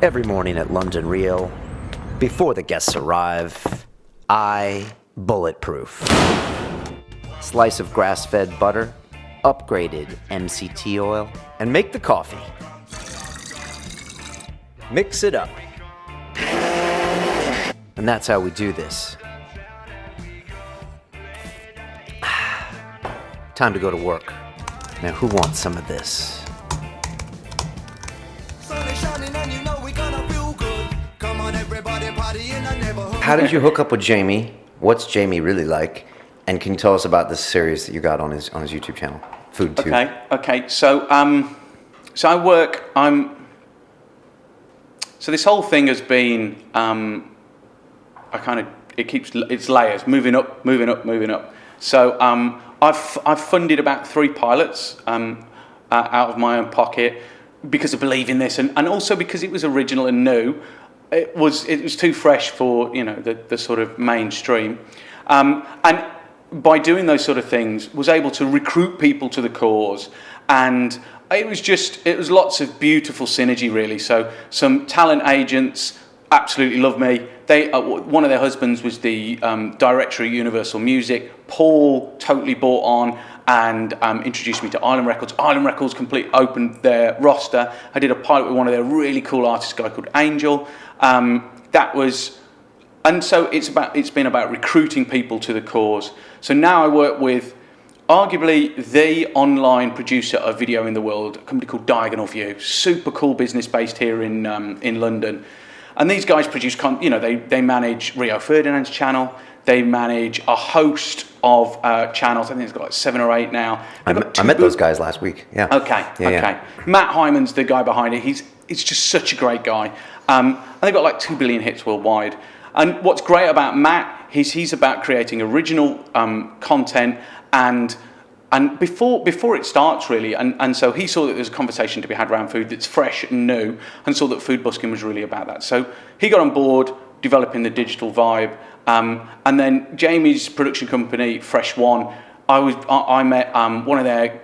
Every morning at London Real, before the guests arrive, I bulletproof. Slice of grass-fed butter, upgraded MCT oil, and make the coffee. Mix it up. And that's how we do this. Time to go to work. Now, who wants some of this? How did you hook up with Jamie? What's Jamie really like? And can you tell us about this series that you got on his YouTube channel, FoodTube? Okay. So so this whole thing has been it's layers, moving up. So I've funded about 3 pilots out of my own pocket because I believe in this, and also because it was original and new. It was too fresh for the sort of mainstream, and by doing those sort of things, was able to recruit people to the cause, and it was lots of beautiful synergy really. So some talent agents absolutely love me. One of their husbands was the director of Universal Music. Paul totally bought on and introduced me to Island Records. Island Records completely opened their roster. I did a pilot with one of their really cool artists, a guy called Angel. So it's been about recruiting people to the cause. So now I work with arguably the online producer of video in the world, a company called Diagonal View. Super cool business based here in London. And these guys produce, they manage Rio Ferdinand's channel. They manage a host of channels. I think it's got like 7 or 8 now. I met those guys last week. Yeah. Okay. Yeah. Matt Hyman's the guy behind it. He's just such a great guy. And they've got like 2 billion hits worldwide. And what's great about Matt is he's about creating original content and before it starts really, and so he saw that there's a conversation to be had around food that's fresh and new, and saw that food busking was really about that. So he got on board developing the digital vibe, and then Jamie's production company, Fresh One, I met one of their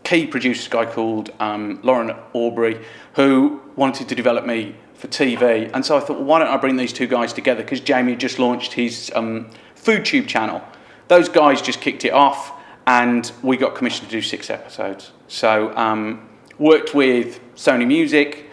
key producers, a guy called Lauren Aubrey, who wanted to develop me for TV, and so I thought, well, why don't I bring these 2 guys together, because Jamie had just launched his FoodTube channel. Those guys just kicked it off, and we got commissioned to do 6 episodes. So worked with Sony Music,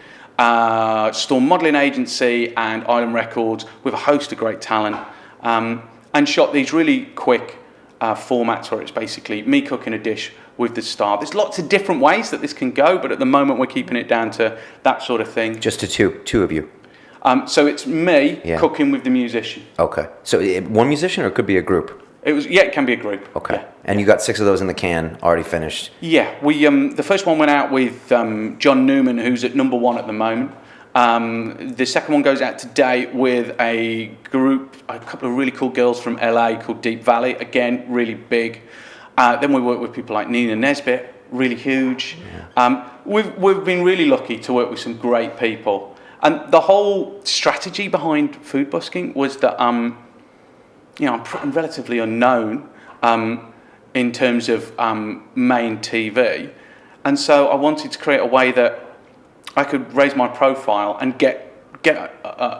Storm Modelling Agency and Island Records with a host of great talent, and shot these really quick formats where it's basically me cooking a dish with the star. There's lots of different ways that this can go, but at the moment we're keeping it down to that sort of thing. Just to two of you? So it's me cooking with the musician. Okay. So one musician, or it could be a group? It can be a group. Okay. Yeah. And you got 6 of those in the can, already finished? Yeah. We the first one went out with John Newman, who's at number 1 at the moment. The second one goes out today with a couple of really cool girls from LA called Deep Valley. Again, really big. Then we work with people like Nina Nesbitt, really huge. Yeah. We've been really lucky to work with some great people. And the whole strategy behind food busking was that I'm relatively unknown in terms of main TV, and so I wanted to create a way that I could raise my profile and get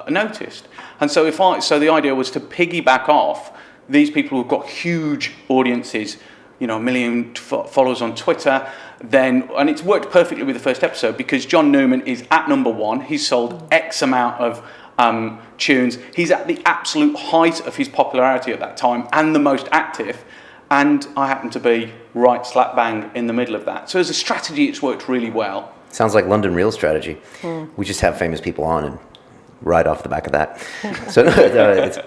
noticed. And so the idea was to piggyback off these people who've got huge audiences, 1 million followers on Twitter. And it's worked perfectly with the first episode because John Newman is at number 1. He's sold X amount of tunes. He's at the absolute height of his popularity at that time and the most active, and I happen to be right slap bang in the middle of that. So as a strategy, it's worked really well. Sounds like London Real strategy. We just have famous people on and ride off the back of that. So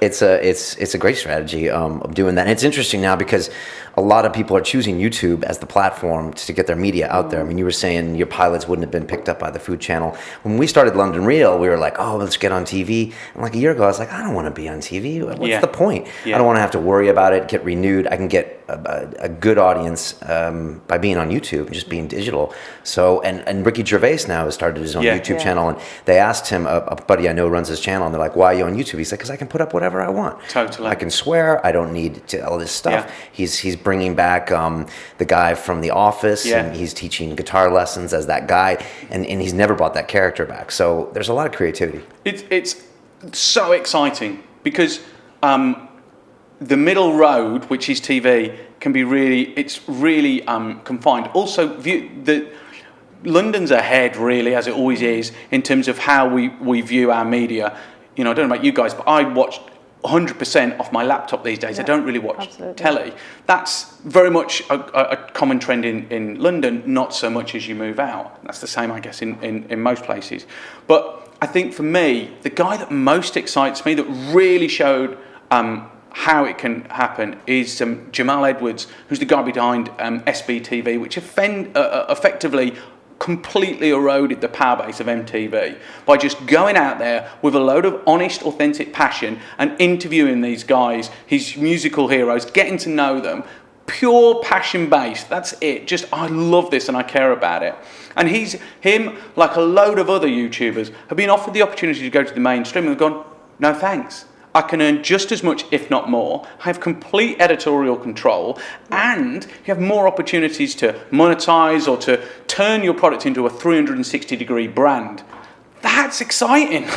it's a great strategy of doing that. And it's interesting now because a lot of people are choosing YouTube as the platform to get their media out there. I mean, you were saying your pilots wouldn't have been picked up by the Food Channel. When we started London Real, we were like, oh, let's get on TV. And like a year ago, I was like, I don't want to be on TV. What's the point? Yeah. I don't want to have to worry about it, get renewed. I can get a good audience by being on YouTube and just being digital. So and Ricky Gervais now has started his own YouTube channel, and they asked him, a buddy I know runs his channel, and they're like, "Why are you on YouTube?" He's like, "Because I can put up whatever I want. Totally. I can swear. I don't need all this stuff." Yeah. He's bringing back the guy from The Office, and he's teaching guitar lessons as that guy, and he's never brought that character back. So there's a lot of creativity. It's so exciting because the middle road, which is TV, can be really confined. Also, London's ahead, really, as it always is, in terms of how we view our media. You know, I don't know about you guys, but I watch 100% off my laptop these days. I don't really watch telly. That's very much a common trend in London, not so much as you move out. That's the same, I guess, in most places. But I think for me, the guy that most excites me, that really showed how it can happen, is Jamal Edwards, who's the guy behind SBTV, which effectively completely eroded the power base of MTV by just going out there with a load of honest, authentic passion and interviewing these guys, his musical heroes, getting to know them. Pure passion based, that's it. Just, I love this and I care about it. And him, like a load of other YouTubers, have been offered the opportunity to go to the mainstream and have gone, no thanks. I can earn just as much, if not more. I have complete editorial control, and you have more opportunities to monetize or to turn your product into a 360-degree brand. That's exciting.